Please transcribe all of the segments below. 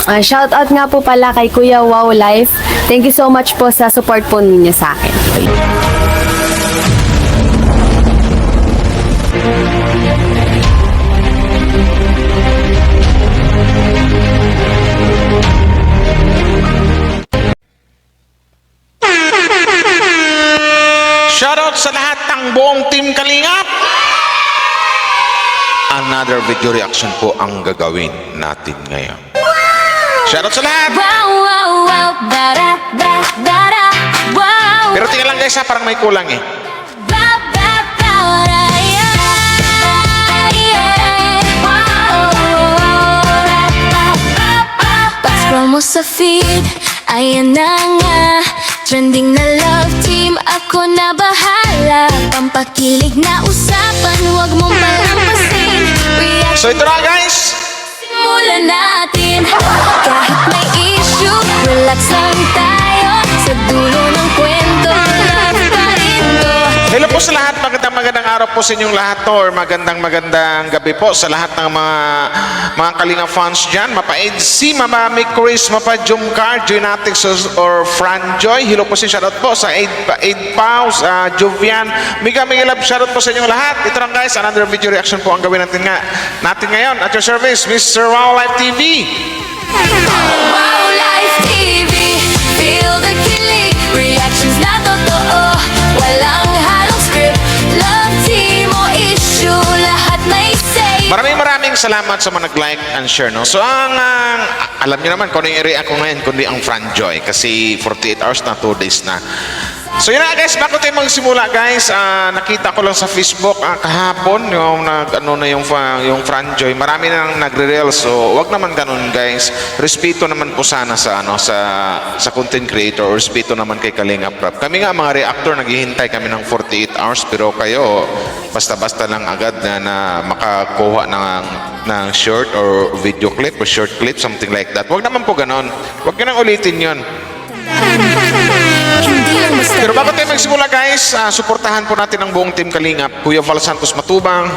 Shoutout nga po pala kay Kuya Wow Life. Thank you so much po sa support po ninyo sa akin. Shoutout sa lahat ng buong Team Kalingap. Another video reaction po ang gagawin natin ngayon. Shoutout sa lahat. Wow, wow, wow, da-da, da-da, wow. Pero tingnan lang guys ha, parang may kulang eh. Pag-scroll mo sa feed, ayan na nga. Trending na love team, ako na bahala. Pampakilig na usapan, huwag mong palampasin. So ito na guys. Simulan natin. Kahit may issue, relax lang tayo. Sa dulo ng kwento, love pa rin to. Hello po sa lahat, magandang araw po sa inyong lahat to, or magandang gabi po sa lahat ng mga Kalinga fans dyan. Mapa Edsy, Mama Chris, Mapa Jumcar, Joynatics or Franjoy. Hello po sa shoutout po sa Aid Paus, Jovian, Mega Love, shoutout po sa inyong lahat. Ito lang guys, another video reaction po ang gawin natin ngayon. At your service, Mr. Wow Life TV. Wow Life TV, feel the kilig. Reactions na totoo, walang halong script. Love team o issue, lahat may say. Maraming salamat sa mga nag-like and share, no? So alam niyo naman kung ano yung i-react ko ngayon kundi ang Franjoy kasi 48 hours na, 2 days na. So yun na guys, bago tayo magsimula guys, nakita ko lang sa Facebook kahapon yung Franjoy, marami nang nagre-reel, so wag naman ganun guys. Respeto naman po sana sa sa content creator, or respeto naman kay Kalinga Prab. Kami nga mga reactor, naghihintay kami ng 48 hours, pero kayo basta-basta lang agad na makakuha ng short or video clip or short clip, something like that. Wag naman po ganun, wag nang ulitin yun. Pero bago tayo magsimula guys, suportahan po natin ang buong Team Kalingap. Kuya Val Santos Matubang,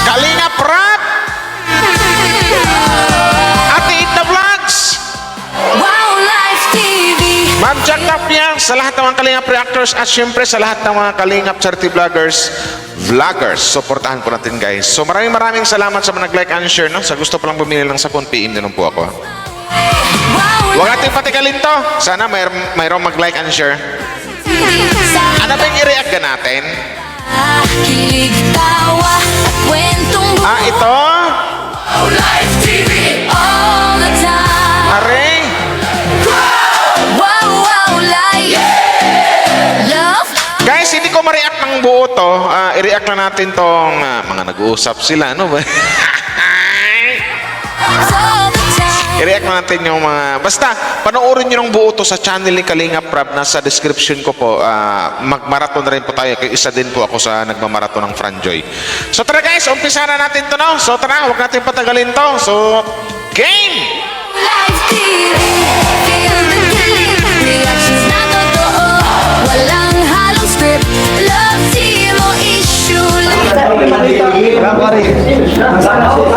Kalingap Rap, Ate Ita Vlogs, Wow Life TV, Ma'am Jack Tapia, sa lahat ng mga Kalingap reactors, at syempre sa lahat ng mga Kalingap charity vloggers, suportahan po natin guys. So maraming salamat sa mga nag-like and share, no? Sa gusto pa lang bumili ng sapon, PM din po ako. Huwag natin patikalin to. Sana mayroong mag-like and share. Ano ba yung i-react ka natin? kilig, tawa, at kwentong buo. Ito? Wow Life TV, all the time. Are? Wow, wow, life. Love. Guys, hindi ko ma-react ng buo to. I-react na natin tong mga nag-uusap sila. Ano ba? All the time. I-react na natin yung mga... Basta, panoorin nyo ng buo to sa channel ni Kalinga Prab. Nasa description ko po. Mag-marathon na rin po tayo. Kaya isa din po ako sa nagmamarathon ng Franjoy. So tara guys, umpisa na natin to, no? So tara, huwag natin patagalin to. So, game! Life TV, feel the kilig. Reactions na totoo, walang halong script. Love team o issue.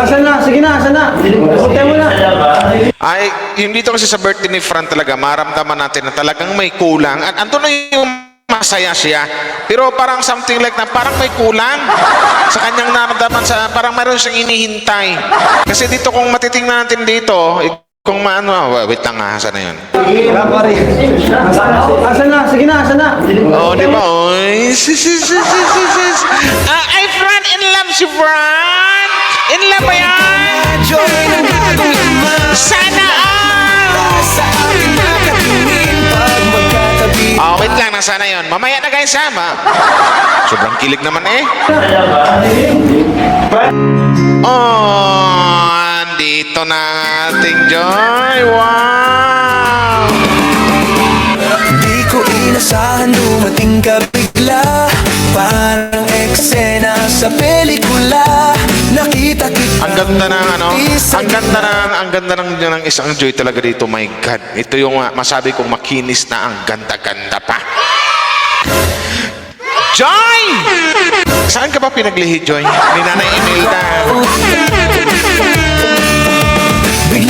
Asan na? Sige na, asan na? Puntay mo na. Ay, yung dito kasi sa birthday ni Fran talaga, maramdaman natin na talagang may kulang. At ando na yung masaya siya. Pero parang something like na parang may kulang sa kanyang naramdaman, parang mayroon siyang inihintay. Kasi dito kung matitingnan natin dito, kung wait lang nga, saan na yun? Asan na? Sige na, asan na? Oh, di ba? Oy, ay, Fran, in love si Fran! In love ba yan? Sana all! Oh, wait lang, nasana yun. Mamaya na guys, ha? Sobrang kilig naman eh. Oh, andito na ating Joy. Wow! Di ko inasahan, dumating ka bigla. Parang eksena sa pelikula. Nakita kita. Ang ganda ng ang ganda ng isang Joy talaga dito. My God. Ito yung masabi kong makinis na ang ganda-ganda pa. Joy! Saan ka ba pinaglihi, Joy? Ni Nanay Imelda.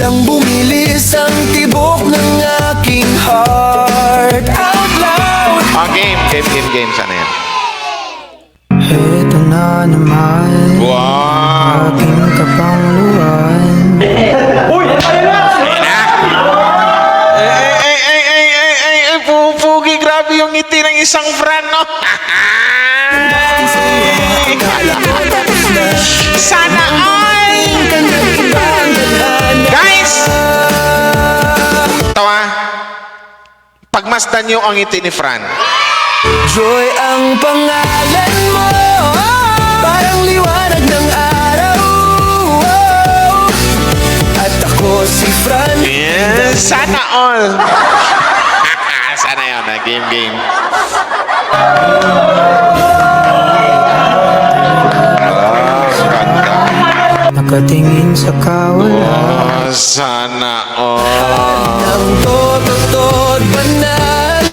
biglang bumilis ang tibok ng aking heart out loud. Game. Sana yan. Eto na naman Wow! aking kapangluan. Uy! Ayun na! Pugi, grabe yung ngiti ng isang friend, no? Sana all! Guys! Tawa, pagmasdan nyo ang ngiti ni Fran. Joy ang pangalan mo, parang liwanag ng araw. At ako si Fran. Yes, sana all! Sana yun, game. Ganda. Nakatingin sa kawalan Sana all! ng totoo banal.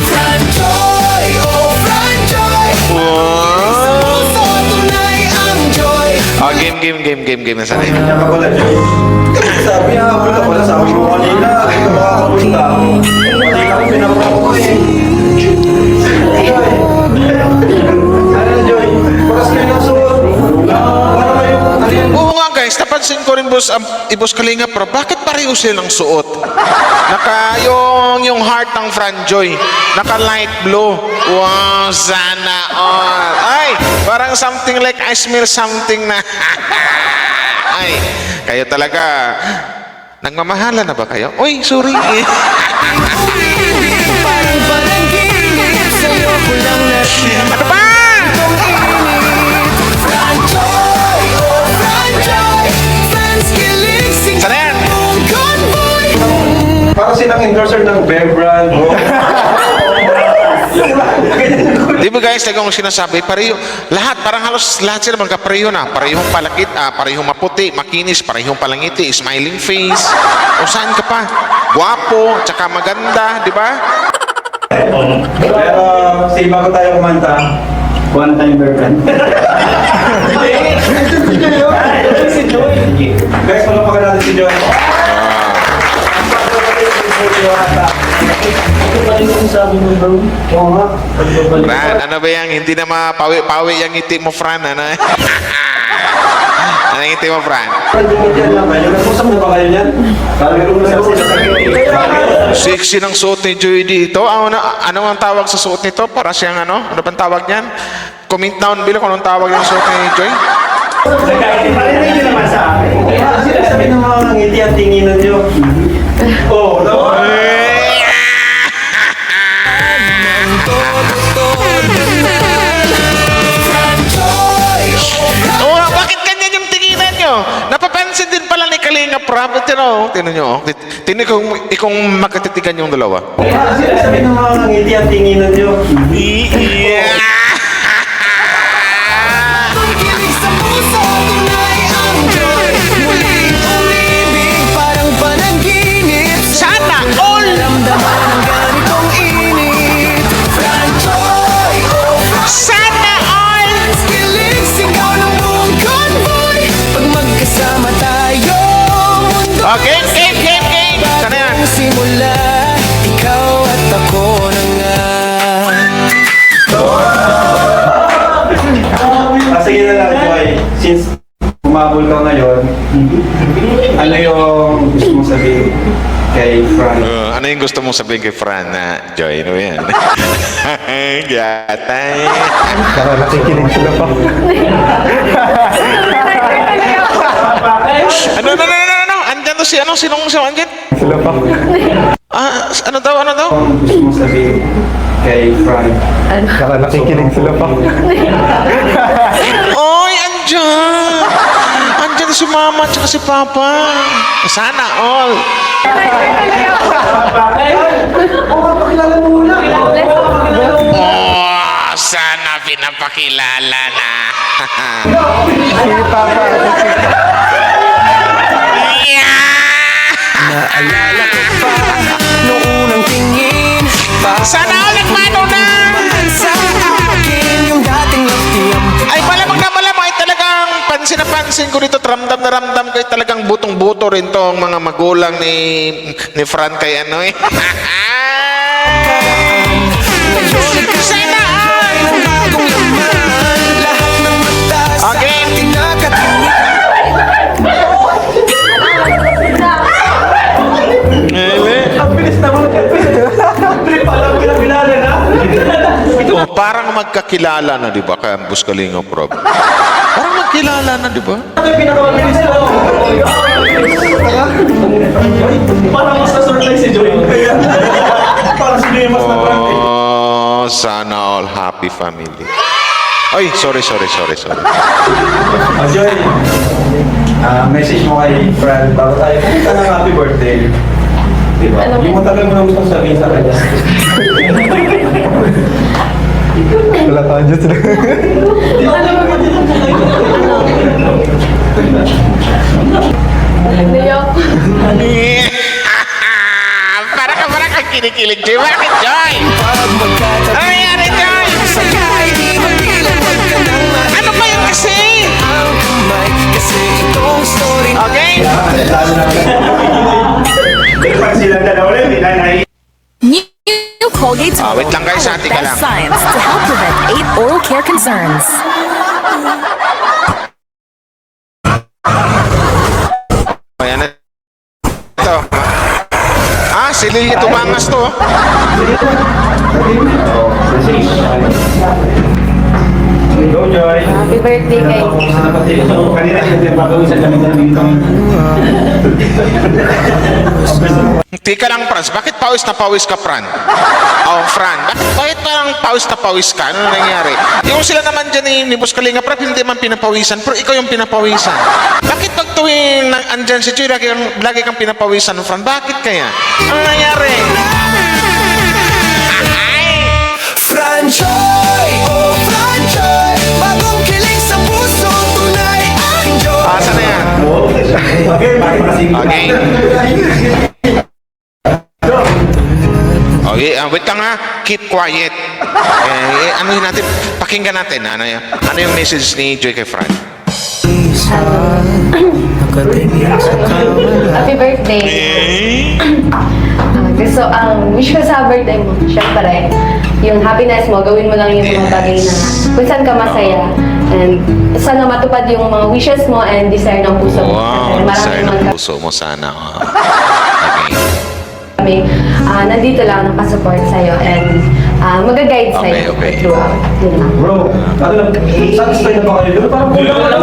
Franjoy, oh Franjoy, puso tunay ang joy. Game na sana yun. Kaya ka pala, Joy. Sabi nga ka pala, sabi mo kanina. Hindi ka makakapunta. Hindi ka pinapakuha eh. Joy. Ano na, Joy? Bakas kayo ng suot. Para kayo, ano yan? Oo nga guys, napansin ko rin Boss Kalinga, pero bakit pareho silang suot? Yung heart ng Franjoy, naka light blue. Wow, sana all. Ay, parang something like I smell something na. Ay, kayo talaga. Nagmamahala na ba kayo? Uy, sorry. Parang panaginip, sa'yo ko lang natin. Ano ba? Franjoy, oh Franjoy, fans kilig, sing Sana yan? convoy. Parang silang endorser ng Bear Brand. Di ba guys, talagang sinasabi, pareho, parang halos lahat sila magkapareho na. Parehong palakit, parehong maputi, makinis, parehong palangiti, smiling face. O saan ka pa? Guwapo, tsaka maganda, di ba? Pero, say bago tayo kumanta, one time Bear Brand. Si Joy. Guys, palapakan natin si Joy. Fran, ano ba yan? Hindi na mapawi-pawi yung ngiti mo, Fran. Ano? Ano yung ngiti mo, Fran? Nag-usap na ba kayo niyan? Sexy ng suot ni Joy dito. Ano ang tawag sa suot nito? Para siyang ano? Ano bang tawag niyan? Comment down below kung anong tawag yung suot ni Joy. Parinig nyo naman sa akin. Sabi ng mga ngiti ang tinginan nyo. Oo, no? Oo, bakit ganyan yung tinginan nyo? Napapansin din pala ni Kalinga Prab. Tinan nyo. Tinan kung magkatitigan yung dalawa. Sabi ng mga ngiti ang tinginan nyo. Kilig sa puso, tunay ang joy. Muling umibig, parang panaginip. Sana all! Ramdaman ang ganitong init. Franjoy, oh Sana all! kilig, sigaw ng buong convoy. Pag magkasama tayo, mundo Game. Sana yan. ang simula. Ikaw at ako na nga. Sige na lang, Joy. Since umabol ka ngayon, ano yung gusto mong sabihin kay Fran? Ano yung gusto mong sabihin kay Fran na Joy? Ano yan? Gatay. Para nakikinig sila pa. Ano? Andyan to si ano? Sinong andyan? Sila pa. Ano daw? Ang gusto mong sabihin kay Fran? Para nakikinig sila pa. Oy, andyan! Andyan si Mama at si Papa. Sana all. Oh, sana pinapakilala na. Naalala ko pa noong unang tingin. Sana all nagmano na. Sa akin yung dating love team. Ay, malamang na malamang ay talagang kasi napansin ko dito, ramdam na ramdam ko talagang butong-buto rin tong mga magulang ni Fran kay ano eh. Sana all! Bagong laman, lahat ng mata sa Okay. ating nakatingin. Ang bilis naman. Trip alam pinakilala na. Oh, parang magkakilala na, di ba? Kaya Bus Kalinga Prob. Parang magkilala na, di ba? Ito yung pinakamabilis na. Parang mas na-surprise si Joy. Parang si Joy mas na-prank. Oh, sana all happy family. Ay, sorry. Joy, message mo kay Fran bago tayo punta ng happy birthday. Diba? Yung matagal mo na gusto sabihin sa kanya. Wala ka dyan sila. Para kang kinikilig, Joy. Bakit, Joy? Pag magkatabi Ano nangyari, Joy? sakay, di mabilang, wag ka nang Ano ba yun kasi? ang kamay. Kasi itong story na Okay? Pag silang dalawa ulit, hindi na nai. New Colgate Wait lang guys, ate ka lang. Best science to help prevent 8 oral care concerns. Ayan na. Ito. Si Lily Tumangas to. Go, Joy. Happy birthday kay Kanina hindi pag-uwisan kami dito. Tika lang, Franz. Bakit pawis na pawis ka, Fran? Oh, Fran. Bakit parang pawis na pawis ka? Ano nangyari? Yung sila naman dyan ni Bus Kalinga Prab, hindi man pinapawisan, pero ikaw yung pinapawisan. Bakit pag tuwing andyan si Joy, lagi kang pinapawisan, Fran? Bakit kaya? Ano nangyari? Franchoy, oh Franchoy, bagong kilig sa puso, tunay ang joy. Asa na yan? Okay, Okay. Okay, wait lang ha. Keep quiet. Ano yun natin? Pakinggan natin. Ano yung message ni Joy kay Fran? Happy birthday. Gusto, wish ko sa birthday mo, syempre, yung happiness mo, gawin mo lang yung mga bagay na kung saan ka masaya. And sana matupad yung mga wishes mo and desire ng puso mo. Wow, Kasi desire naman ng puso mo sana. Okay. kami, nandito lang nakasupport sa'yo and mag-guide sa'yo Okay. throughout. Yun lang. Bro, ano lang, satisfied na ba kayo doon? Parang kulang na lang.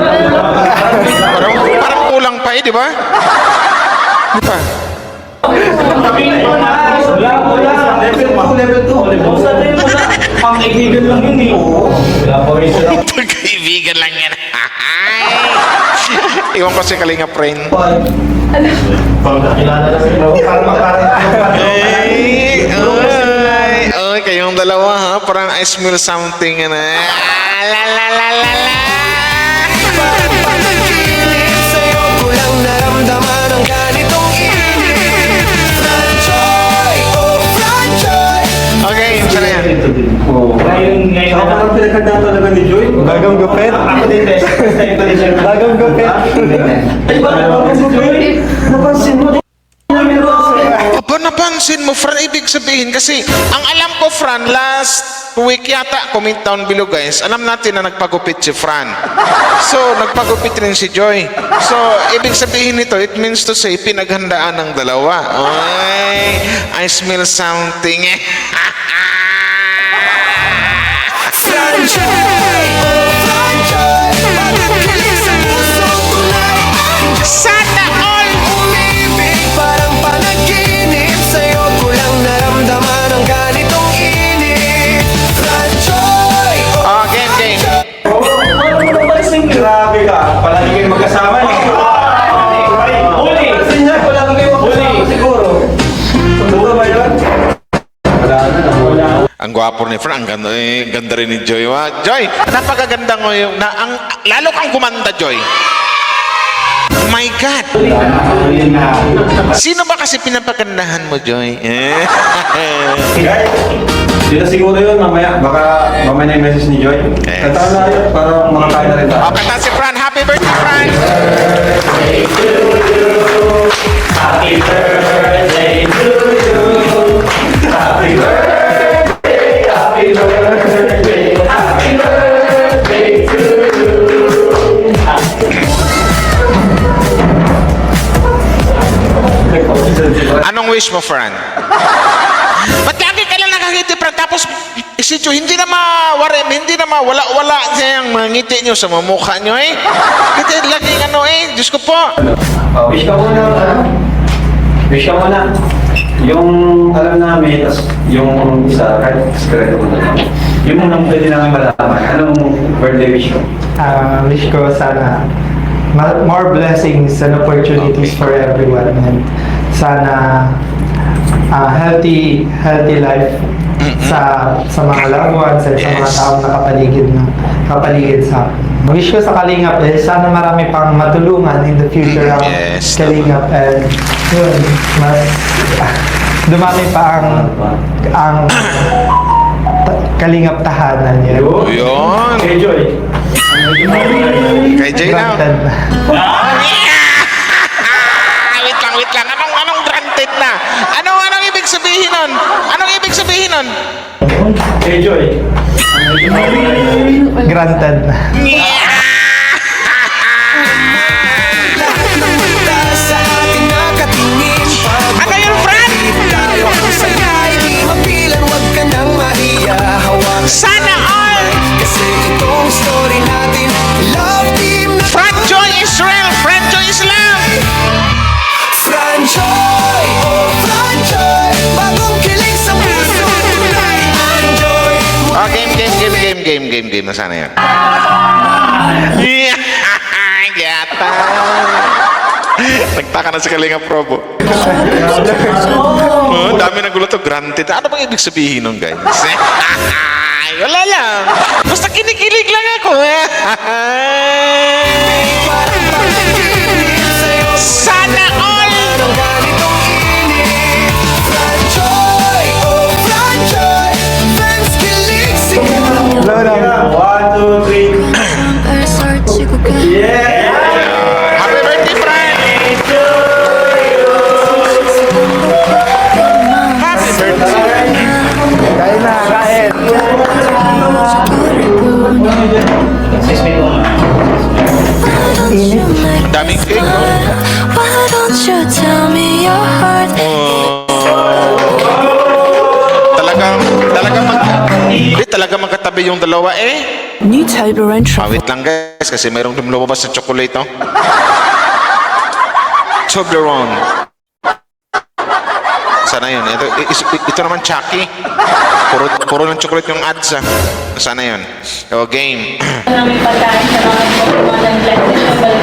Parang kulang pa di ba? Di ba? Wala. Level 2. Sabihin mo na, ang kaibigan lang yun eh. Wala pa rin sila. Pagkaibigan lang yan. Iwan ko si Kalinga friend. Pag nakilala na sila, parang makakarang. Ay, kayong dalawa ha, parang I smell something na. La la la la la. Parang panaginip sa'yo ko lang naramdaman ang ganitong inip. Franchoy, oh Franchoy. Okay, isa na yan. Ngayon. Ako parang pinagkandaan talaga ni Joy. Bagang gupit. Ako din, best. Bagang gupit. Ay, bakit Joy? Napansin mo. Aba, napansin mo, Fran, ibig sabihin kasi, ang alam ko, Fran, last week yata, comment down below guys, alam natin na nagpagupit si Fran. So, nagpagupit rin si Joy. So, ibig sabihin nito, it means to say, pinaghandaan ng dalawa. Ay, I smell something. Franchoy, oh Franchoy, bagong kilig sa puso, tunay ang joy. Sana all! Umibig, parang panaginip sa'yo ko lang naramdaman ang ganitong inip. Franchoy, oh Okay. Grabe ka. Palagi kayo magkasama eh. Huli! Palagi kayo magkasama siguro. Totoo ba yun? Wala na. Ang gwapo ni Fran, ang ganda rin ni Joy. Joy, napakaganda mo yung, lalo kang gumanda, Joy. My God! Sino ba kasi pinapagandahan mo, Joy? Guys, dito siguro yun mamaya. Baka mamaya na yung message ni Joy. Kanta na yun para makakain na rin tayo. Okay, si Fran, happy Happy birthday, Fran! Anong wish mo, Fran? Ba't lagi ka lang nakangiti, Fran? Tapos, isityo, hindi na mawala siyang mga ngiti nyo sa mga mukha nyo, eh. Hindi, laging ano, eh. Diyos ko po. Wish ka muna, Wish ka muna. Yung alam namin, tas yung isa, kahit sekreto mo na lang. Yung unang pwede namin malaman, anong birthday wish ko? Wish ko sana more blessings and opportunities for everyone, and sana healthy life sa mga loved ones at sa mga taong nakapaligid sa akin. Wish ko sa Kalingap sana marami pang matulungan in the future ang Yes, Kalingap, and yun, mas dumami pa ang Kalingap tahanan yun. Yun. Kay Joy. Kay Jay na. Granted. Wait lang. Anong granted na? Anong ibig sabihin nun? Anong ibig sabihin nun? Kay Joy. Granted. Sa ating nakatingin Ano yun, Fran? tayo ang sayay Di mapilan, wag ka nang mahiya Hawak Sana all! kasi itong story natin Love team na Fran Joy Israel! Fran Joy Islam! Franjoy, oh Franjoy Bagong kilig sa puso tunay Enjoy Oh, game. Nasaan na yan? Yata! Nagtaka na si Kalinga Probo. Oh, dami ng gulo to. Granted. Ano bang ibig sabihin nun, guys? Wala lang. Basta kinikilig lang ako. Sana all! ng ganitong init Franjoy, oh Franjoy Fans kilig sigaw 1, 2, 3. Yeah! Happy birthday, Fran! Happy birthday! Ang daming cake, no? Why don't you tell me your heart? Talagang magkatabi yung dalawa, eh. New Toblerone Wait lang, guys, kasi mayroong lumabas sa chocolate, no? Toblerone. Sana yun. Ito naman, Chucky. Puro ng chocolate yung ads, ah. Sana yun. O, game. Namin pagkain sa mga pagmamalang blessings ng balik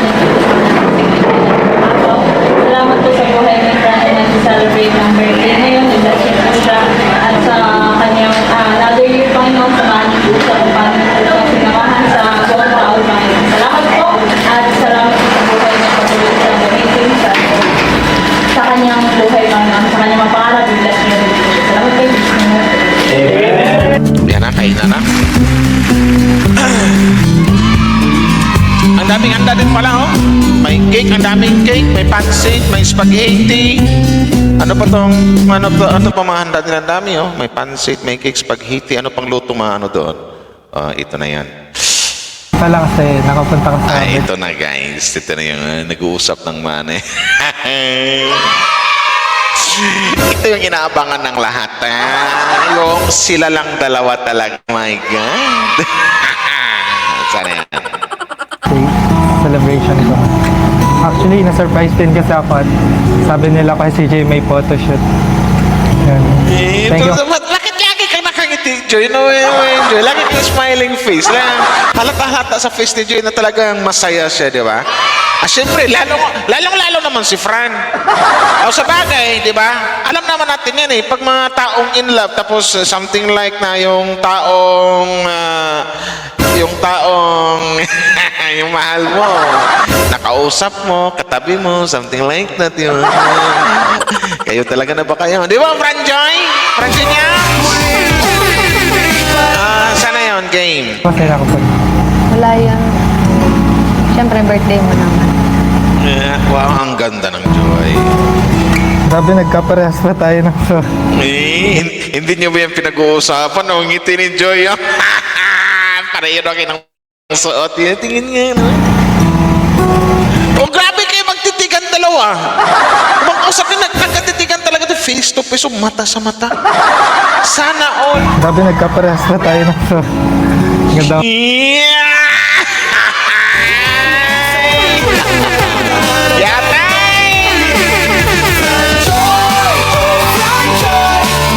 ng salamat po sa buhay ni Fran na nag-celebrate ng birthday ngayon. Nag-bless niyo po siya at sa kanyang another year Panginoon sa maraming po sa kung paano po siya sinamahan sa buong taon Panginoon. Salamat po at salamat po sa buhay ng patuloy sa gamitin sa kanyang buhay Panginoon, sa kanyang mapangarap. I-bless niyo rin po siya. Salamat kayo. Yan na, kain na. Ang daming handa din pala, oh. May cake, ang daming cake, may pancit, may spaghetti. Ano pa mga handa nila? Ang dami, oh. May pancit, may cake, spaghetti. Ano pang luto mga ano doon? Ito na yan. Pa lang kasi nakapunta ka sa Ay, ito na, guys. Ito na yung nag-uusap ng mane. Ito yung inaabangan ng lahat. Yung sila lang dalawa talaga. My God. Sana yan. celebration ko. Actually, na-surprise din kasi ako at sabi nila kay CJ may photoshoot. Yun. Thank you. Bakit lagi kang nakangiti, Joy? No, Joy. Lagi kang smiling face. Halata-halata sa face ni Joy na talagang masaya siya, di ba? Siyempre, lalong-lalo naman si Fran. O sa bagay, di ba? Alam naman natin yan eh. Pag mga taong in love, tapos something like na yung taong yung mahal mo, nakausap mo, katabi mo, something like that, yun. Kayo talaga na ba kayo? Di ba, Franjoy? Franjoy niya? Sana yun, game. Masaya ako po. Wala yan. Siyempre, birthday mo naman. Wow, ang ganda ng Joy. Grabe, nagkaparehas pa tayo ng Hindi niyo ba yung pinag-uusapan? Ang ngiti ni Joy. Pareho na kayo ng suot. Tingin nga. No? Oh, grabe kayo magtitigan dalawa. Kumang-usap kayo, nagkatitigan talaga to face to face, mata sa mata. Sana all. Grabe, nagkaparehas pa tayo ng ganda. Yatay!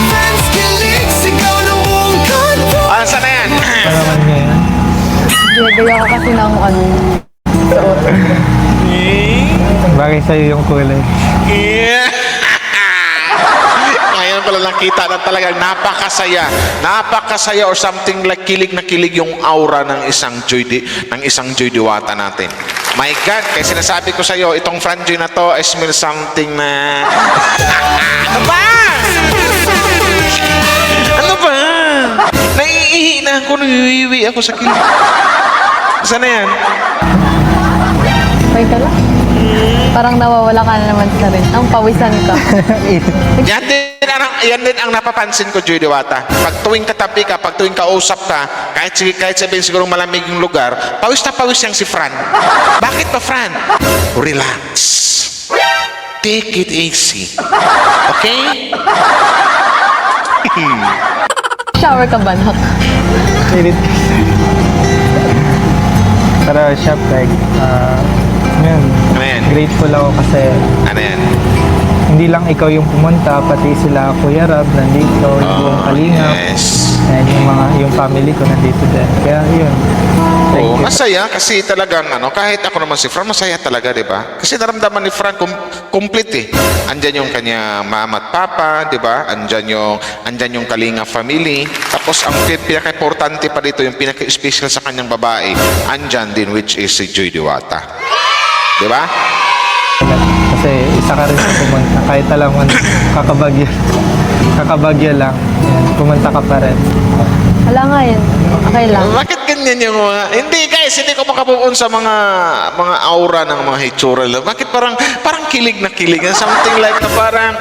Fans kilig, sigaw ng buong convoy. Ah, saan na yan? Ano naman ngayon? Ginagaya ko kasi ng ano, suot. Bagay sa'yo yung kulay. Ngayon pala nakita na talagang napakasaya. Napakasaya or something like kilig na kilig yung aura ng isang Joy Diwata natin. My God, kaya sinasabi ko sa iyo, itong Franjoy na to, I smell something na... Ano ba? Ano ba? Naiihi na ako, naiiwi ako sa kilig. Saan na yan? Okay ka lang. Parang nawawala ka na naman sa rin. Ang pawisan ka. Yan din ang napapansin ko, Joy Diwata. Pag tuwing katabi ka, pag tuwing kausap ka, kahit sabihin siguro malamig yung lugar, pawis na pawis yang si Fran. Bakit ba, Fran? Relax. Take it easy. Okay? Shower ka ba, Nak? Pilit. Pero syempre, yun, Ano yan? grateful ako kasi Ano yan? hindi lang ikaw yung pumunta, pati sila Kuya Rab nandito, yung buong Kalingap, Yes. and yung family ko nandito din. Kaya yun. Thank Oo, you. masaya kasi talagang kahit ako naman si Fran, masaya talaga, di ba? Kasi naramdaman ni Fran complete eh. Andyan yung kanya mama at papa, di ba? Andyan yung Kalinga family. Tapos ang pinaka-importante pa dito, yung pinaka-special sa kanyang babae, andyan din, which is si Joy Diwata. Di ba? Kasi isa ka rin sa pumunta. Kahit alam mo, kakabagyo lang. Yan, pumunta ka pa rin. Wala nga yun. Okay lang. Bakit ganyan yung mga... Hindi guys, hindi ko makabuon sa mga aura ng mga hitsura. Bakit parang kilig na kilig? Something like na parang...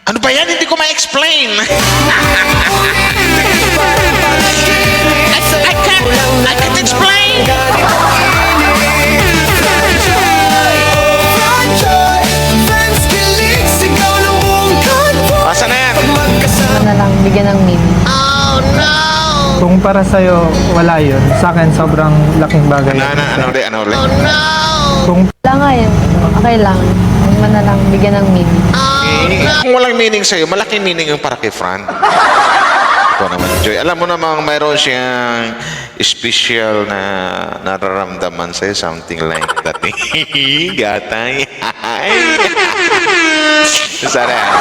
Ano ba yan? Hindi ko ma-explain. I can't explain. Fans kilig, sigaw ng buong convoy. Asa na yan? Ano na lang, bigyan ng meaning. Kung para sa'yo, wala yun. Sa akin, sobrang laking bagay. Ano ulit? Kung Wala nga yun. Okay lang. Huwag mo na lang, bigyan ng meaning. Kung walang meaning sa'yo, malaking meaning yung para kay Fran. Ito naman, Joy. Alam mo namang mayroon siyang special na nararamdaman sa'yo. Something like that. Gatay. Sana yan.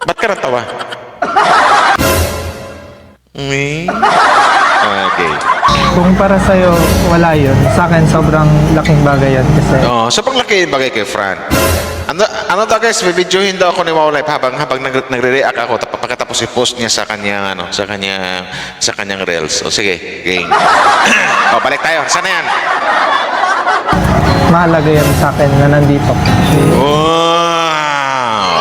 Ba't ka natawa? Okay. Kung para sa'yo, wala yun. Sa akin, sobrang laking bagay yan. Kasi Oh, sa paglaki bagay kay Fran. Ano daw guys, bibidyohin daw ako ni Wow Life habang nagre-react ako pagkatapos i-post niya sa kanyang sa kanyang reels. O sige, game. Balik tayo. Saan na yan? mahalaga yan sa akin na nandito. Wow!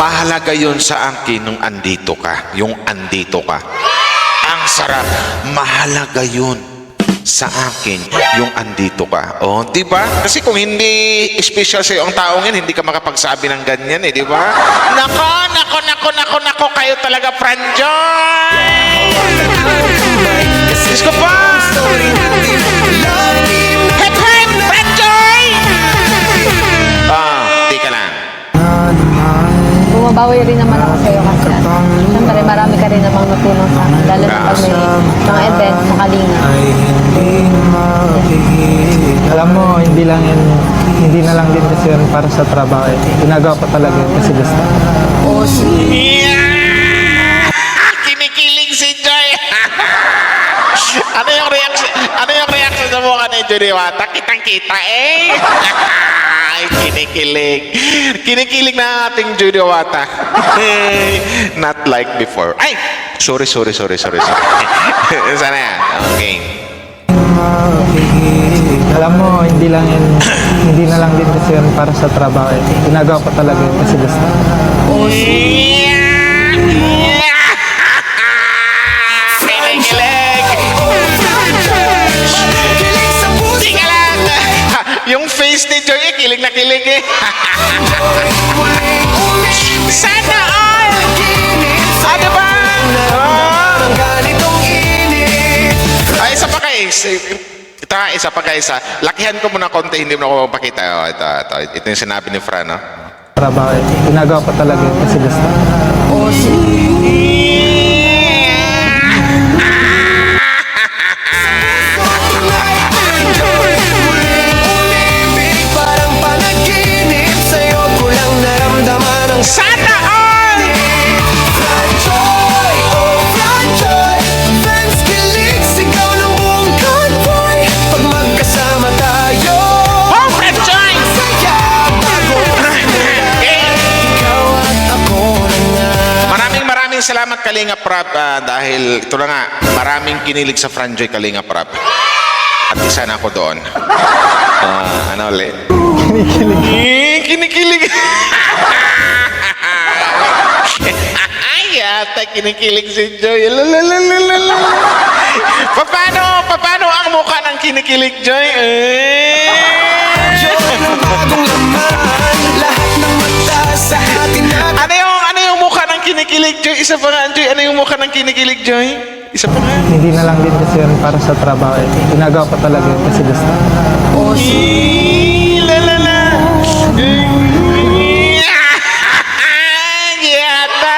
Mahalaga yun sa akin nung andito ka. Yung andito ka. Ang sarap. Mahalaga yun sa akin yung andito ka. Oh, di ba? Kasi kung hindi special sa ang taong yan, hindi ka makapagsabi ng ganyan eh, di ba? Nako, kayo talaga, Franjoy! Diyos ko pa! Hep, Franjoy! Di ka lang. Bumabawi rin naman ako sa'yo kasi siyempre marami ka rin namang natulong sa akin. Lalo na pag may mga event sa Kalinga. Alam mo, hindi na lang din kasi yun para sa trabaho. Ginagawa ko talaga yun kasi gusto. Yeah! Kinikilig si Joy. Ano yung reaction sa mukha ni Joy Diwata? Kitang-kita eh. Ay, kinikilig na ating Joy Diwata. Not like before. Ay, Sorry. Sana yan. Okay. Alam mo, hindi na lang din kasi yun para sa trabaho. Ginagawa ko talaga yun kasi gusto. Kilig sa puso. Tika lang! Yung face ni Joy, kilig na kilig eh. Sana all! Ano ba? Ang ganitong init. Ay, isa pa guys. Isa pa guys ha. Lakihan ko muna konti, hindi mo na ako mapakita. Oh, ito yung sinabi ni Fran, no? Trabaho. Ginagawa ko talaga yun kasi gusto. Parang panaginip, sa'yo ko lang naramdaman ang Sana all! Franjoy, oh Franjoy. Fans kilig, sigaw ng buong convoy. Pag magkasama tayo, Oh, Fred Joy! saya bago ikaw at ako na nga. Maraming salamat Kalinga Prab dahil ito na nga, maraming kinilig sa Franjoy Kalinga Prab. At isa na ako doon. Ano ulit? Kinikilig. Ay, yata kinikilig si Joy. Lalalala. Paano ang mukha ng kinikilig Joy? Bagong laman, lahat ng mata sa atin na Ano yung mukha ng kinikilig Joy? Isa pa nga Joy. Ano yung mukha ng kinikilig Joy? Isa pa nga. Hindi na lang din kasi yun para sa trabaho. Ginagawa ko talaga yun kasi gusto. Lalala. Yata.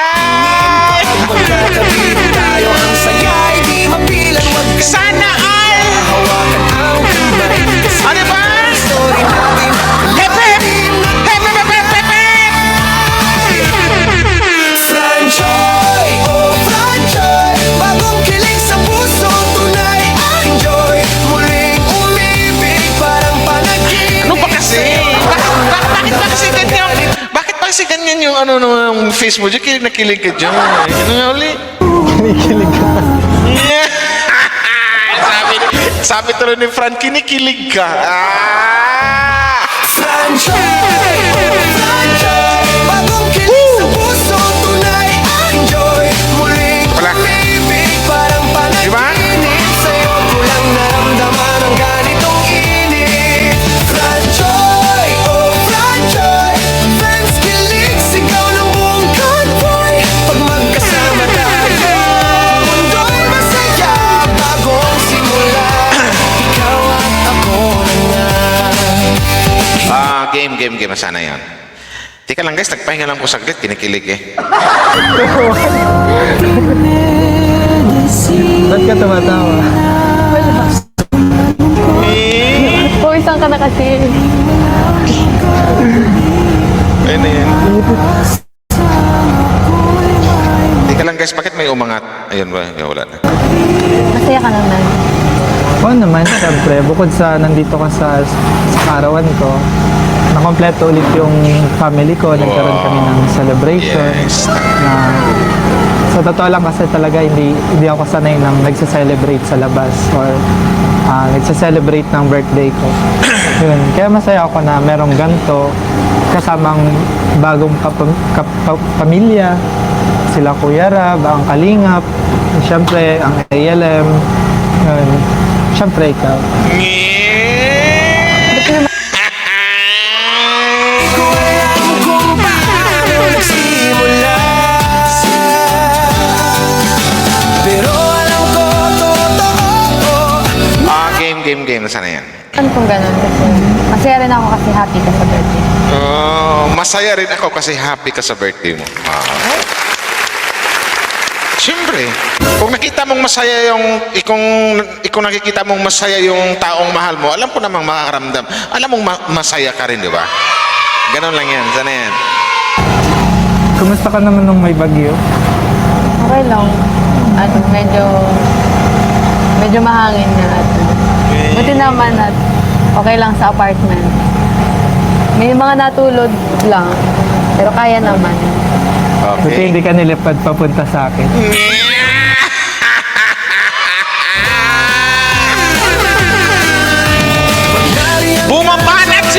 magkakabit tayo. Ang saya'y di mapilan, wag ka Sana all. hawakan ang kamay. Ano ba? Story natin, Hep, hep. Hep, hep, hep, hep, hep. Franjoy, oh Franjoy. Bagong kilig sa puso, tunay ang joy. Muling umibig, parang panaginip. Ano ba kasi? Bakit ba kasi ganyan? Bakit ba kasi ganyan yung ng face mo? Diyan kilig na kilig ka dyan. Ano nga ulit? Kinikilig ka. Sabi tuloy ni Fran, kinikilig ka. Franjoy, oh Franjoy. Bagong kilig sa puso, tunay ang joy. Muling Wala. umibig, parang Diba? panaginip. Sa'yo ko lang naramdaman ang ganitong init. Franjoy, oh Franjoy. Fans kilig, sigaw ng buong convoy. Pag magkasama tayo, mundo'y masaya. Bagong simula, ikaw at ako na nga. Game. Sana yan. Tika lang guys, nagpahinga lang ko saglit. Kinikilig eh. Ba't ka tumatawa? Pawisan ka na kasi. Ayun na yan. Tika lang guys, bakit may umangat? Ayun ba? Wala na. Masaya ka naman. Oo naman, syempre. Bukod sa nandito ka sa karawan ko, nakompleto ulit yung family ko. Nagkaroon kami ng celebration. Yes. Na, sa totoo lang kasi talaga hindi ako sanay nang nagsa-celebrate sa labas or nagsa-celebrate ng birthday ko. Yun. Kaya masaya ako na merong ganito kasamang bagong pamilya. Sila Kuya Rab, ang Kalingap, syempre ang ALM. Yun. Syempre ikaw. Ko alam kung paano nagsimula, pero alam ko totoo. Game. Sana yan. Ano kung ganun kasi masaya rin ako kasi happy ka sa birthday. Masaya rin ako kasi happy ka sa birthday mo. Siyempre, kung nakita mong masaya kung nakikita mong masaya yung taong mahal mo, alam ko namang makakaramdam. Alam mong masaya ka rin, di ba? Ganon lang yan. Sana yan. Kumusta ka naman nung may bagyo? Okay lang. Medyo mahangin na at buti naman at okay lang sa apartment. May mga natulog lang, pero kaya naman. Buti hindi ka nilipad papunta sa akin.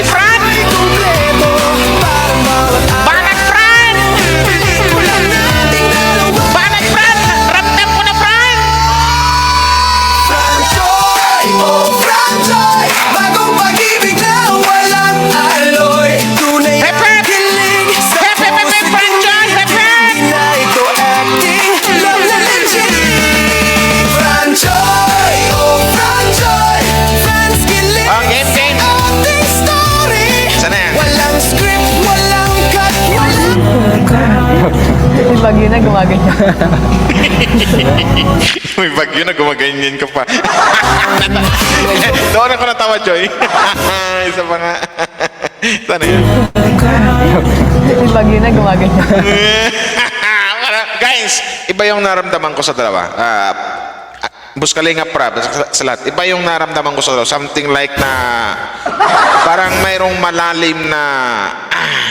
si Fran! Kompleto, parang bawat Banat, Fran! ulan nating dalawa. Banat, Fran! Ramdam ko na, Fran! Franjoy, oh Franjoy, bagong pag-ibig na walang alloy. Tunay Hep, ang hep! kilig sa Hep, hep, hep, hep, Franjoy! Hep, hep! hindi na ito acting, love na legit. Franjoy, oh Franjoy, fans kilig Oh, game, game. sa ating story. Saan na yan? Walang script, walang cut, walang Yung bagyo na gumaganyan. May bagyo na gumaganyan ka pa. Doon ako natawa, Joy. Isa pa nga. Sana yun. Yung bagyo na gumaganyan. Guys, iba yung naramdaman ko sa dalawa. Buskalinga Prab, sa lahat. Iba yung naramdaman ko sa dalawa. Something like na parang mayroong malalim na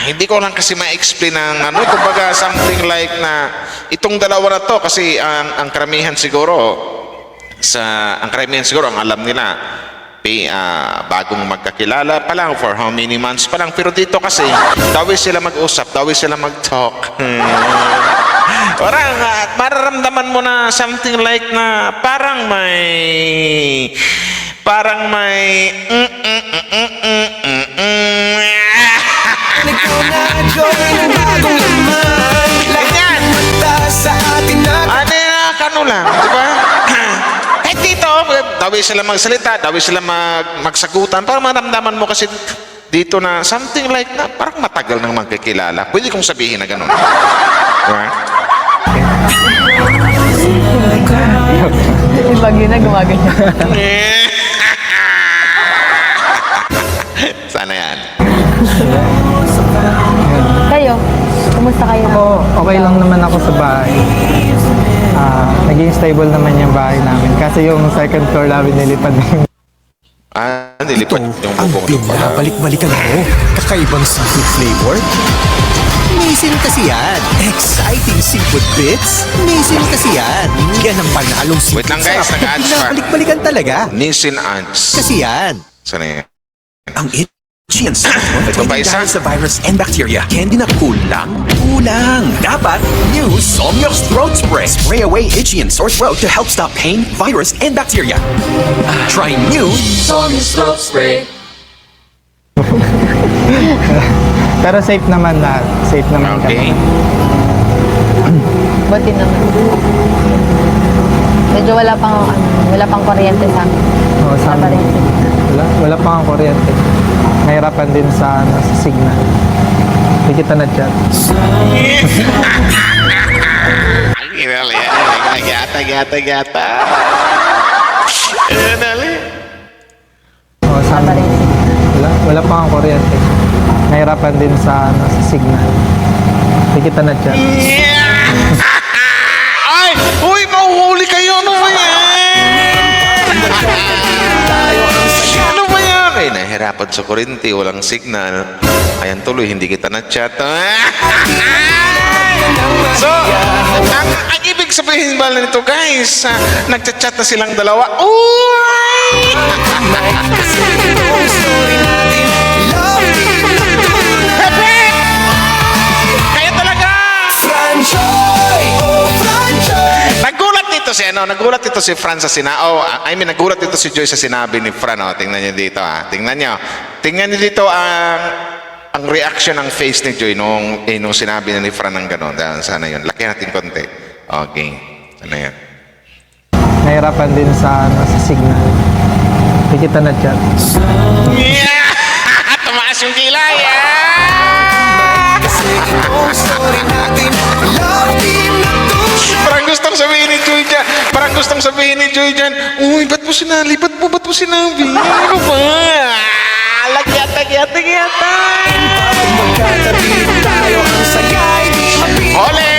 hindi ko lang kasi ma-explain ng ano. Kumbaga something like na itong dalawa na to kasi ang karamihan siguro ang alam nila bagong magkakilala pa lang for how many months pa lang, pero dito kasi dawi sila mag-usap, dawi sila mag-talk. Parang mararamdaman mo na something like na parang may ikaw na joy ng bagong laman. Lahat ng mata sa atin na ano lang, di ba? Eh dito, dawi sila magsalita, dawi sila magsagutan, para maramdaman mo kasi dito na something like na parang matagal nang magkakilala. Pwede kong sabihin na gano'n. Diba? Yung bagyo na gumaganyan. Sana yan. Kayo, kumusta kayo? Ako, okay lang naman ako sa bahay. Naging stable naman yung bahay namin. Kasi yung second floor namin nilipad na yung Nilipad yung Ang bubong. pinabalik-balikan mo. Kakaibang seafood flavor? Amazing kasi yan. Exciting seafood bits? Amazing kasi yan. Yan ang panalong seafood. Wait lang, guys, sarap na nag-ads pa. Pinabalik-balikan talaga. Nisin ants. Kasi yan. Sana yan. Ang itchy and sore Ito pa isa? dahil sa virus and bacteria. Candy na kulang? Kulang. Dapat new Somyox Throat Spray. Spray away itchy and sore throat to help stop pain, virus, and bacteria. Try new Somyox Throat Spray. Pero safe naman lahat. Safe naman Okay. Buti naman. Medyo wala pang kuryente sa amin. Oo, sa Wala pa amin. rin. Wala pa ang kuryente. Nahirapan din sa signal. Hindi kita na-chat. Kinali yan. Gata. Kinali. Oo, sa Wala pa amin. rin. Wala pa ang kuryente. Nahirapan din sa signal. Hindi kita na-chat. Ay! Uy! Mahuhuli kayo! Ano ba yan? Ano ba yan? Ay, nahirapan sa kuryente. Walang signal. Ayan tuloy, hindi kita na-chat. So, ang ibig sabihin ba nito, guys? Nagchat-chat na silang dalawa. Uy! Kaya talaga! Franjoy, oh Franjoy. Nagulat dito si Fran sa nagulat dito si Joy sa sinabi ni Fran. Tingnan niyo dito, Tingnan niyo dito ang reaction ng face ni Joy nung sinabi ni Fran ng gano'n. Sana yun. Laki natin konti. Okay. Sana yun. Nahirapan din sa signal. Hindi kita na-chat. Yeah! Tumaas yung kilay, Kasi itong story natin, love team na tunay. Parang gustong sabihin ni Joy dyan. Uy, ba't mo sinabi? Ano ba? Lagyat. Magkatabi tayo ang sayay, di mapili Hole!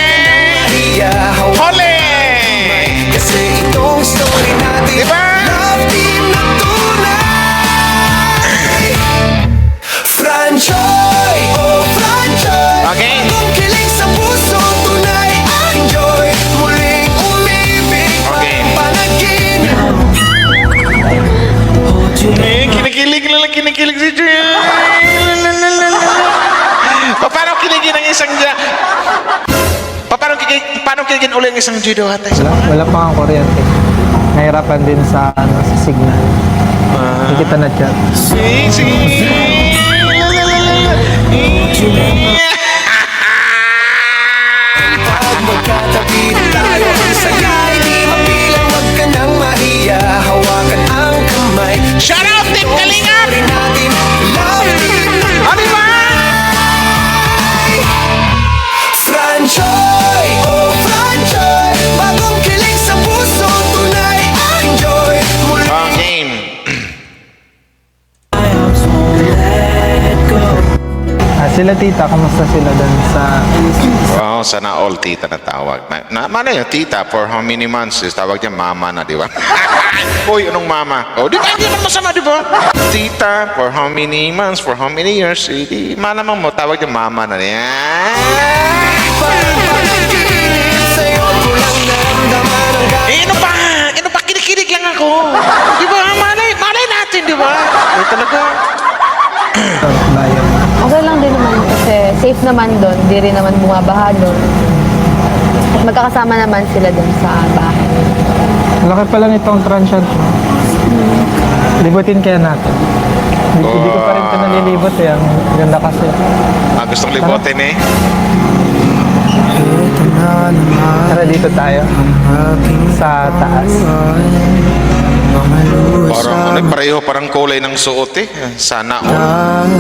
Hole! Kasi itong story natin, Diba? love team na tunay. Franjoy, oh Franjoy. Okay. Bagong kilig sa puso, tunay ang joy. Muling umibig, Okay. panaginip. Kinikilig si Joy. Paano kiligin ang isang Joy? Paano kiligin uli ang isang Joy Diwata? Wala pa nga kuryente. Nahirapan din sa signal. Hindi kita na chat. Pag magkatabi tayo ang saya, hindi mapilang, wag ka nang mahiya. Hawakan ang kamay. Shout out, Team Kalingap! Rin natin, love team. Ano ba? Franjoy, oh Franjoy, bagong kilig sa puso, tunay ang joy. Mula Game. Sila tita, kamusta sila doon sa... Wow, sana all tita na tawag. Mana yung tita for how many months? Tawag niya mama na, di ba? Uy, anong mama? Oh, di ba? Hindi naman masama, di ba? Tita for how many months? For how many years? Di, malamang mo, tawag niya mama na. sa'yo ko lang naramdaman ang Ano ba? Kinikilig lang ako. Di ba? Malay natin, di ba? Eh, talaga. bayan? Okay lang din naman kasi safe naman doon. Di rin naman bumabaha doon. Magkakasama naman sila doon sa bahay. Laki pala nitong transient. Libutin kaya natin. Hindi ko pa rin ito nalilibot eh. Ang ganda kasi. Gustong libutin eh. Tara dito tayo. Sa taas. Parang pareho parang kulay ng suot eh. Sana all.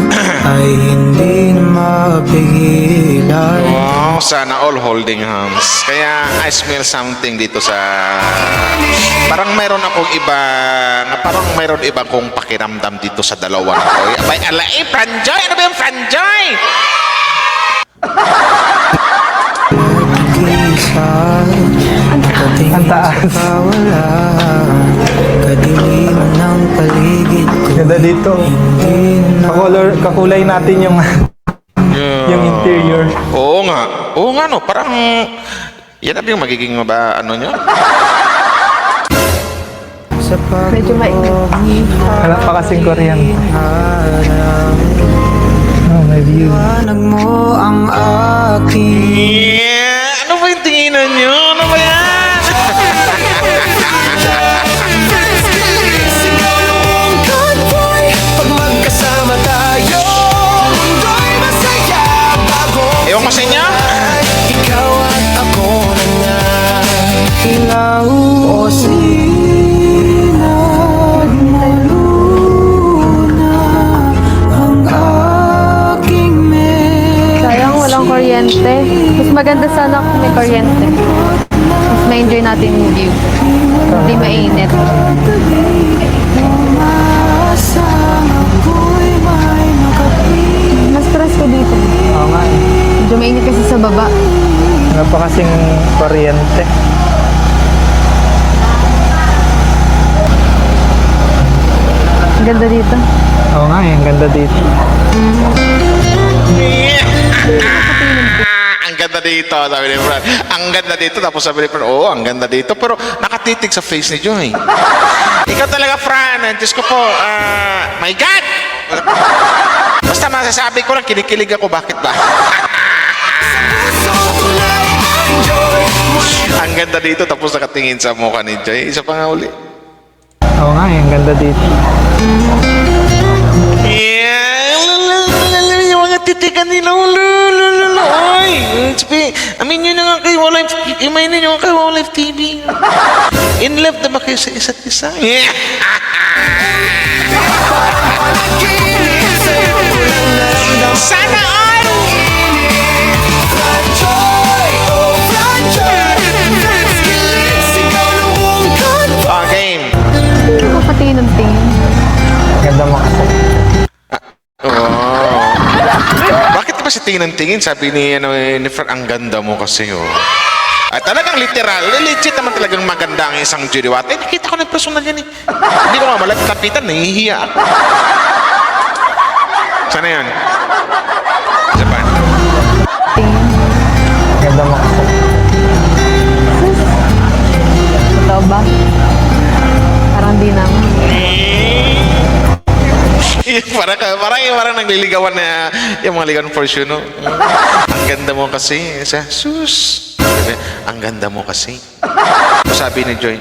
ay hindi na mapigilan. Wow, sana all holding hands. Kaya I smell something dito sa... Parang mayroon akong iba... Parang mayroon iba kong pakiramdam dito sa dalawa na to. Abay, alay, Franjoy! Ano ba yung Franjoy? Ang taas. Kadiliman ng paligid ko. Ganda dito. Kakulay natin yung yung interior. Oo nga no. Parang... Yan na ba yung magiging ano nyo? Medyo mainit. Wala pa kasing kuryente. Oh, may view. Panag mo ang aking Yeah! Ano ba yung tinginan nyo? Ano ba yan? sigaw ng buong convoy. Pag magkasama tayo, mundo'y masaya. Bago Ewan ko sa inyo. ikaw at ako na nga. Ilaw o sinag na luna ang aking Sayang walang kuryente. Mas maganda sana kung may kuryente. Mas ma-enjoy natin yung view. Hindi mainit. Mas presko dito. Oo nga eh. Medyo mainit kasi sa baba. Wala pa kasing kuryente. Ang ganda dito. Oo nga eh, ang ganda dito. Ang ganda dito, sabi ni Fran. Ang ganda dito, tapos sabi ni Fran, oo, ang ganda dito. Pero nakatitig sa face ni Joy. Ikaw talaga, Fran. Diyos ko po, my God! Basta masasabi ko lang, kinikilig ako, bakit ba? Ang ganda dito, tapos nakatingin sa mukha ni Joy. Isa pa nga uli. Oo nga eh, ang ganda dito. Yeah, yung mga titigan nila, ay, sabi, aminin nyo nga kayo, imainin nyo nga kayo, Live TV. In love na ba kayo sa isa't isa? Yeah. Sana all! Game. Nakapatingin ng tingin. Ganda mo kasi. Oh. Bakit ba sa tingin ng tingin? Sabi ni Fran, ang ganda mo kasi, oh. At talagang literal, legit naman talagang maganda ang isang Joy Diwata. Nakita ko na personal yan eh. Hindi ko nga malapit-lapitan, nahihiya ako. Sana yan? Japan. Tingin. Ganda mo kasi. Totoo ba? Parang di naman. parang nagliligawan na yung mga ligawan for sure, no? Ang ganda mo kasi. Sus. Ang ganda mo kasi. Sabi ni Joy,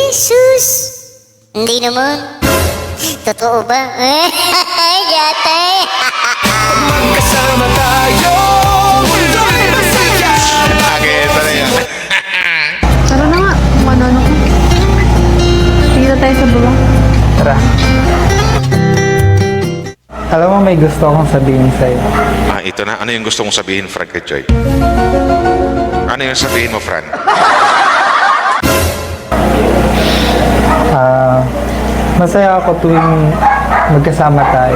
Sus! Hindi naman. Totoo ba? Yatay! Magkasama tayo, mundo'y masaya. nakita na yan. Tara na nga, kung ano-ano ko. Sige na tayo sa baba. Tara. Alam mo, may gusto akong sabihin sa'yo. Ito na. Ano yung gusto mong sabihin, Fran, kay Joy? Ano yung sabihin mo, Fran? Masaya ako tuwing magkasama tayo.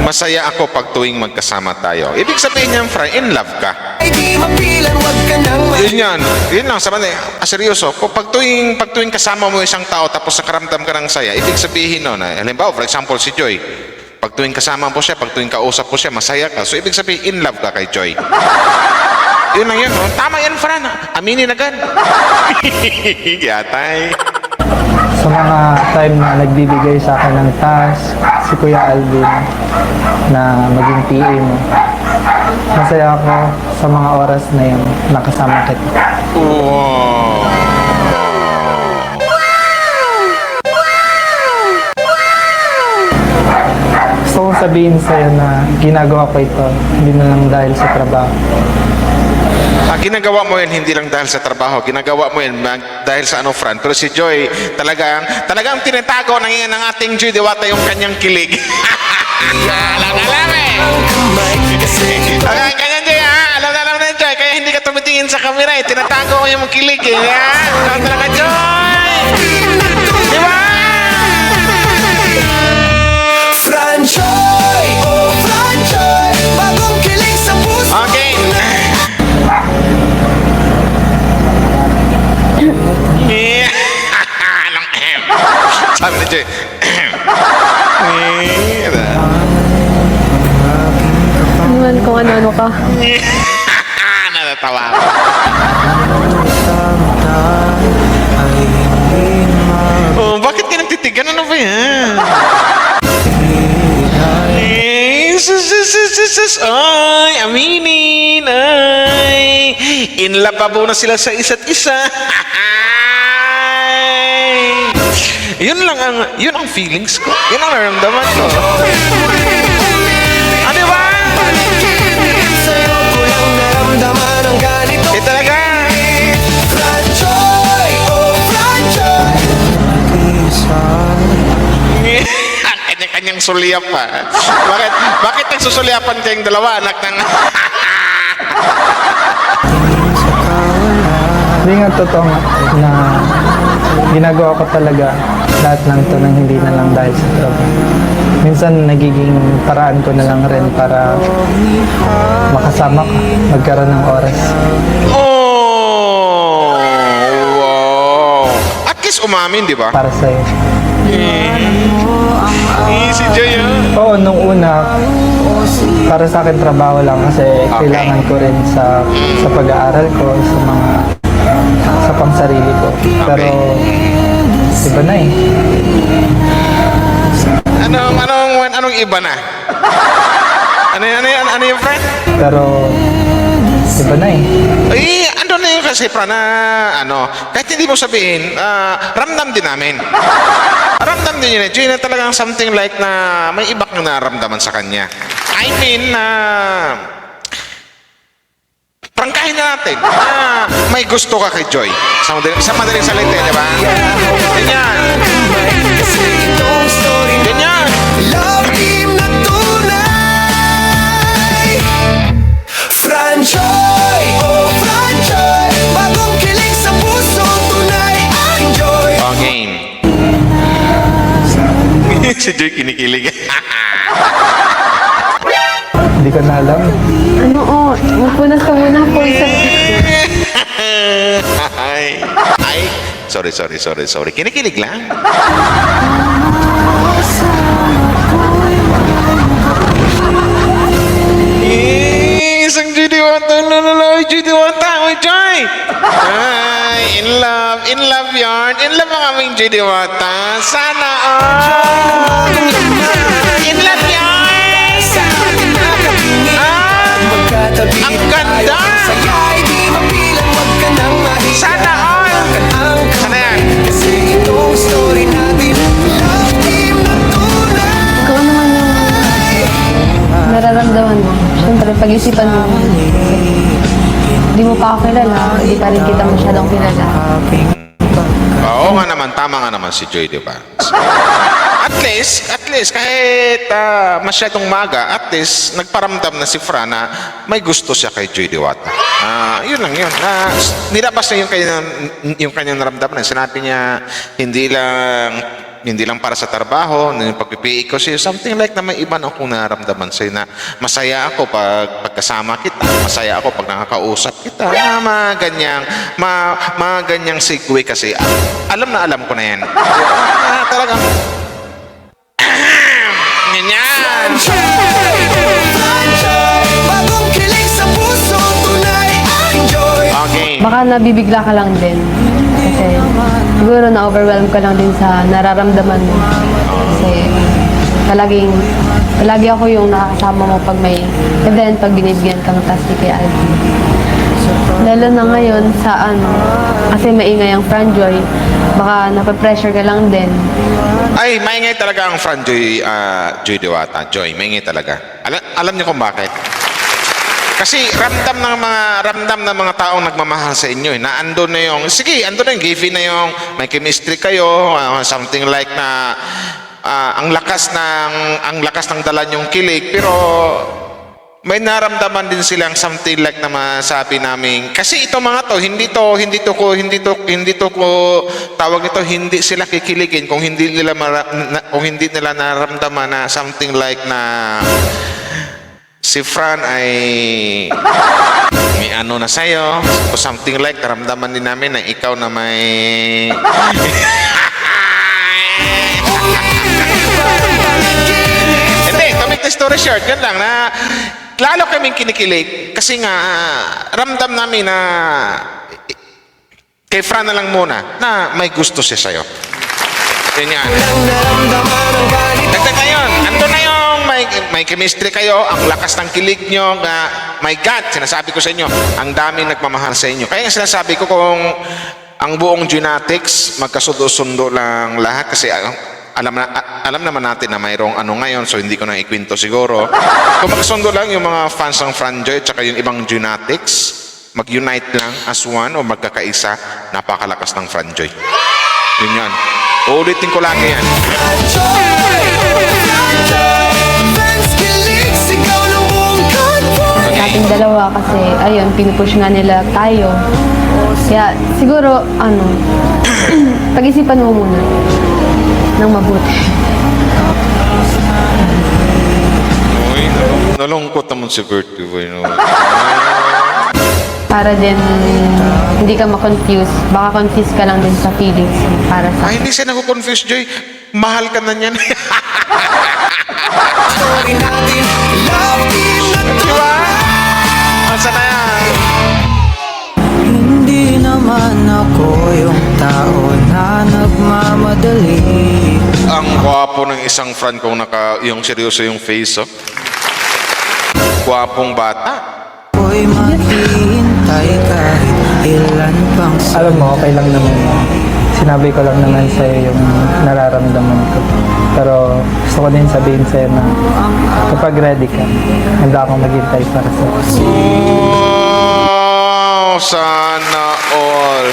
Masaya ako pag tuwing magkasama tayo. Ibig sabihin niyan, Fran, in love ka. Ay di mapilan, wag ka nang Yun yan. Yun lang. Sabi seryoso. Pag tuwing kasama mo isang tao tapos nakaramdam ka ng saya, ibig sabihin nun, halimbawa, for example, si Joy, pag tuwing kasama mo siya, pag tuwing kausap mo siya, masaya ka. So, ibig sabihin, in love ka kay Joy. Yun lang yun. No? Tama yan, Fran. Aminin agad. Yatay. Sa mga time na nagbibigay sa akin ng task, si Kuya Alvin, na maging PA mo. Masaya ako sa mga oras na yun, nakasama kita. Wow. Gusto kong sabihin sa'yo na ginagawa ko ito, hindi na lang dahil sa trabaho. Ginagawa mo yan hindi lang dahil sa trabaho, ginagawa mo yan dahil sa ano, Fran. Pero si Joy, talagang tinatago ng ating Joy Diwata yung kanyang kilig. Alam eh. Kanyang Joy, alam na Joy, kaya hindi ka tumitingin sa camera eh. Tinatago ko yung kilig eh. Ikaw talaga, Joy! Di ba? Franjoy, oh Franjoy, bagong kilig sa puso. Okay. Sabi ni Joy. Iwan kung ano-ano ka. Natatawa ako. Oh, bakit ka nagtitigan? Ano ba yan? Ay, aminin, ay. In love pa na sila sa isa't isa. Yun ang feelings ko. Yun ang naramdaman ko. Ano ba? Sa'yo ko lang naramdaman ang ganito. Talaga. Franjoy, oh Franjoy. Ang kanya-kanyang sulyap pa. Bakit nagsusulyapan kayong dalawa, anak ng... Hindi nga totoo nga na ginagawa ko talaga lahat ng ito nang hindi na lang dahil sa trabaho. Minsan nagiging paraan ko na lang rin para makasama ka, magkaroon ng oras. Oh! Wow! At least umamin, di ba? Para sa'yo. Easy Joy, Oo, nung una, para sa akin trabaho lang kasi kailangan ko rin sa pag-aaral ko, sa pangsarili ko. Pero, iba na eh. Anong iba na? Ano yung friend? Pero, iba na eh. Ay, ano na yun kasi, Fran, kahit hindi mo sabihin, ramdam din namin. Ramdam din yun eh. Joy na talagang something like na may iba kang naramdaman sa kanya. I mean, prangkahin na natin. May gusto ka kay Joy. Sa madaling salita, di ba? Ganyan. Kasi itong story na Ganyan. love team na tunay. Franjoy, oh Franjoy, bagong kilig sa puso, tunay ang joy. Game. Si Joy kinikilig. Hindi ko na alam. Ano, magpunas ka muna po isa. Ay, sorry. Kinikilig lang. Isang Joy Diwata, Joy Diwata, Joy! Ay, in love yarn, In love mo kaming Joy Diwata. Sana all. In love yan. Ang ganda. Sana all. Sana yan. Ikaw naman yung nararamdaman mo. Siyempre, pag-isipan mo. Hindi mo pa ako kilala, hindi pa rin kita masyadong kilala. Oo nga naman, tama nga naman si Joy, di ba? At least, kahit masyadong maga, at least, nagparamdam na si Fran na may gusto siya kay Joy Diwata. Yun lang yun. Nilabas na yung kanyang naramdaman. Sinabi niya, hindi lang para sa trabaho, yung pagpipiik ko sa'yo, something like na may iba na akong nararamdaman sa'yo na masaya ako pagkasama kita, masaya ako pag nakakausap kita, mga ganyang segue kasi, alam na alam ko na yan. Talagang, ganyan. Bagong kilig sa puso, tunay ang joy. Okay. Baka nabibigla ka lang din. Kasi siguro na-overwhelm ka lang din sa nararamdaman mo. Kasi palagi ako yung nakakasama mo pag may event, pag binibigyan kang task ni Kuya Alvin. Lalo na ngayon sa kasi maingay ang Franjoy, baka napapressure ka lang din. Ay, maingay talaga ang Fran Joy Diwata. Joy, maingay talaga. Alam niyo kung bakit? Kasi ramdam ng mga taong nagmamahal sa inyo na andun na yung given na yung may chemistry kayo, something like na ang lakas ng dala yung kilig, pero may naramdaman din silang something like na masabi namin kasi ito mga to hindi ko tawag nito, hindi sila kikiligin kung hindi nila naramdaman na something like na si Fran ay may ano na sa'yo o something like naramdaman din namin na ikaw na may hindi, to make the story short, yun lang na lalo kaming kinikilig kasi nga ramdam namin na kay Fran na lang muna na may gusto siya sa'yo. Yun yan. Dagdag na yun. Ando na yung may chemistry kayo, ang lakas ng kilig nyo, my God, sinasabi ko sa inyo, ang daming nagmamahal sa inyo. Kaya nga sinasabi ko kung ang buong genetics, magkasundo-sundo lang lahat kasi alam naman natin na mayroong ano ngayon, so hindi ko na ikwento siguro. Kung magkasundo lang yung mga fans ng Franjoy at yung ibang genetics, mag-unite lang as one o magkakaisa, napakalakas ng Franjoy. Yun yan. Uulitin ko lagi yan. Ating dalawa kasi, ayun, pinupush nga nila tayo. Kaya siguro, pag-isipan mo muna ng mabuti. Uy, nalungkot naman si Bertie. Para din hindi ka ma-confuse. Baka confuse ka lang din sa feelings para sa... Ay, hindi siya naku-confuse, Joy. Mahal ka na niyan. Diba? Masa na yan? Hindi naman ako yung tao na nagmamadali. Ang gwapo ng isang friend kong yung seryoso yung face, oh. Gwapong bata. Ako'y maghihintay kahit ilan pang Alam mo, okay lang naman. Sinabi ko lang naman sa'yo yung nararamdaman ko. Pero gusto ko din sabihin sa'yo na kapag ready ka, handa akong maghintay para sa'yo. Oh, sana all.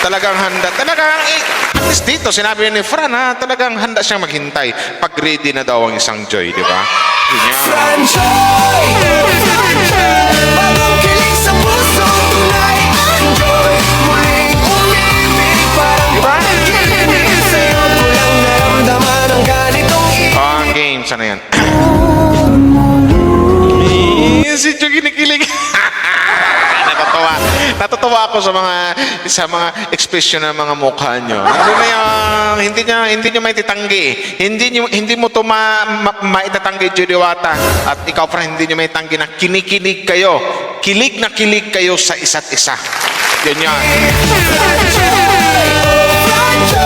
Talagang handa. Talagang, at least dito, sinabi ni Fran, talagang handa siyang maghintay pag ready na daw ang isang Joy, di ba? Yun yan. Franjoy! Bagong kilig sa puso, tunay ang joy. Muling umibig, parang panaginip. Sa'yo ko lang naramdaman ang ganitong Game, sana yan. Si Joy kinikilig. Natutuwa ako sa mga expression ng mga mukha nyo. Hindi nyo maititanggi. Hindi mo ito maitatanggi, Joy Diwata. At ikaw pa hindi nyo maitanggi na kinikilig kayo. Kilig na kilig kayo sa isa't isa. Yun yan. Franjoy!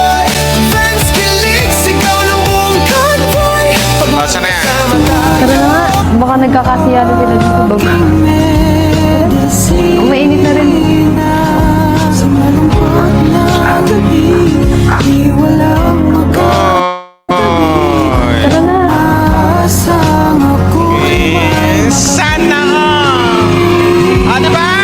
baka nagkakasiya na sila dito sa baba. Mainit na rin. Tara na. Sana all! Ano ba?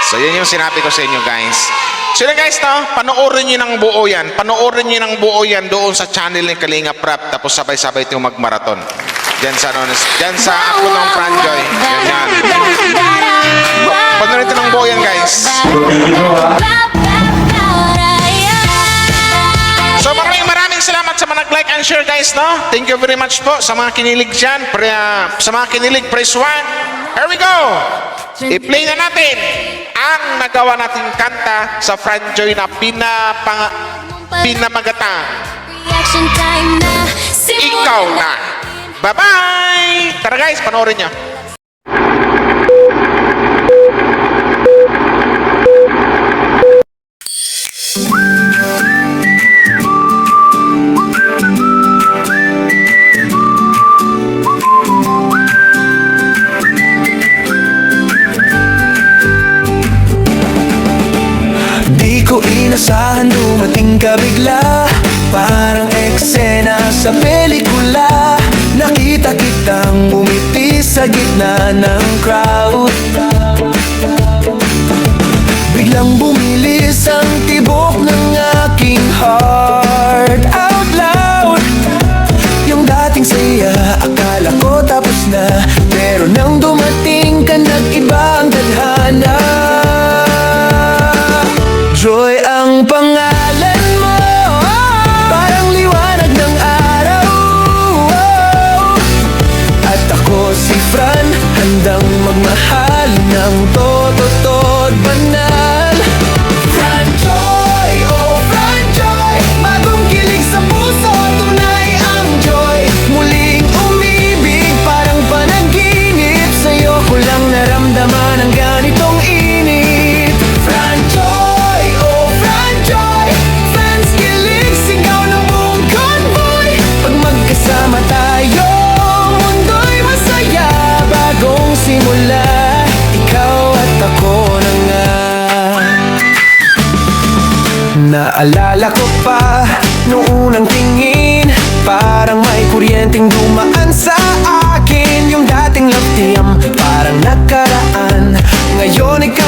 So, yun yung sinabi ko sa inyo, guys. So, yun guys, no? Panoorin nyo ng buo yan. Panoorin nyo ng buo yan doon sa channel ng Kalinga Prap. Tapos sabay-sabay ito magmaraton. Diyan sa, diyan sa ako ng Franjoy. Yan. Panoorin ito ng buo yan, guys. So, maraming salamat sa mga nag-like and share, guys, no? Thank you very much po sa mga kinilig dyan. Sa mga kinilig, press 1. Here we go! I-play na natin ang nagawa nating kanta sa Franjoy na pinamagata. Reaction time na. Ikaw na. Bye-bye! Tara guys, panoorin nyo. Di ko inasahan dumating ka bigla, parang eksena sa pelikula. Nakita kitang umiti sa gitna ng crowd. Biglang bumilis ang tibok ng aking heart out loud. Yung dating saya, akala ko tapos na, pero nang dumating ka, nag-iba ang tadhana. Joy ang pangalan mo, parang liwanag ng araw. At ako si Fran, handang magmahal ng totoo at banal. Franjoy, oh Franjoy, bagong kilig sa puso, tunay ang joy. Muling umibig, parang panaginip, sa'yo ko lang naramdaman ang ganitong init. Franjoy, oh Franjoy, fans kilig, sigaw ng buong convoy. Pag magkasama tayo, mundo'y masaya, bagong simula, ikaw at ako na nga. Naalala ko pa, noong unang tingin, parang may kuryenteng dumaan sa akin. Yung dating love team, parang nakaraan, ngayon ikaw